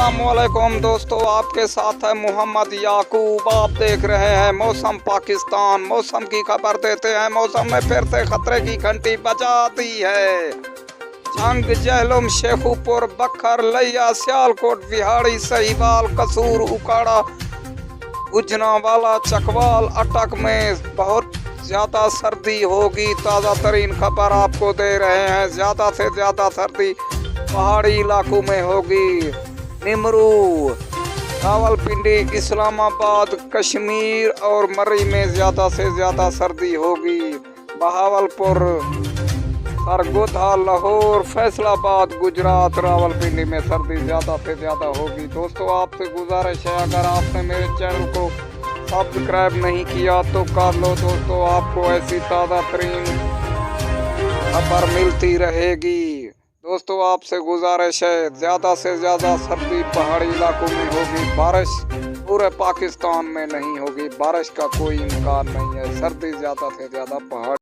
अस्सलामुअलैकुम दोस्तों, आपके साथ है मोहम्मद याकूब। आप देख रहे हैं मौसम पाकिस्तान। मौसम की खबर देते हैं। मौसम में फिर से खतरे की घंटी बजाती है। जंग, जहलुम, शेखुपुर, बखर, लिया, सियालकोट, बिहाड़ी, सहीवाल, कसूर, उकाड़ा, गुजरांवाला, चकवाल, अटक में बहुत ज़्यादा सर्दी होगी। ताज़ा तरीन खबर आपको दे रहे हैं। ज़्यादा से ज़्यादा सर्दी पहाड़ी इलाकों में होगी। निमरू, रावलपिंडी, इस्लामाबाद, कश्मीर और मरी में ज़्यादा से ज़्यादा सर्दी होगी। बहावलपुर, सरगोधा, लाहौर, फैसलाबाद, गुजरात, रावलपिंडी में सर्दी ज़्यादा से ज़्यादा होगी। दोस्तों, आपसे गुजारिश है, अगर आपने मेरे चैनल को सब्सक्राइब नहीं किया तो कर लो दोस्तों। आपको ऐसी ताज़ा तरीन खबर मिलती रहेगी। दोस्तों, आपसे गुजारिश है, ज़्यादा से ज़्यादा सर्दी पहाड़ी इलाकों में होगी। बारिश पूरे पाकिस्तान में नहीं होगी। बारिश का कोई इम्कान नहीं है। सर्दी ज़्यादा से ज़्यादा पहाड़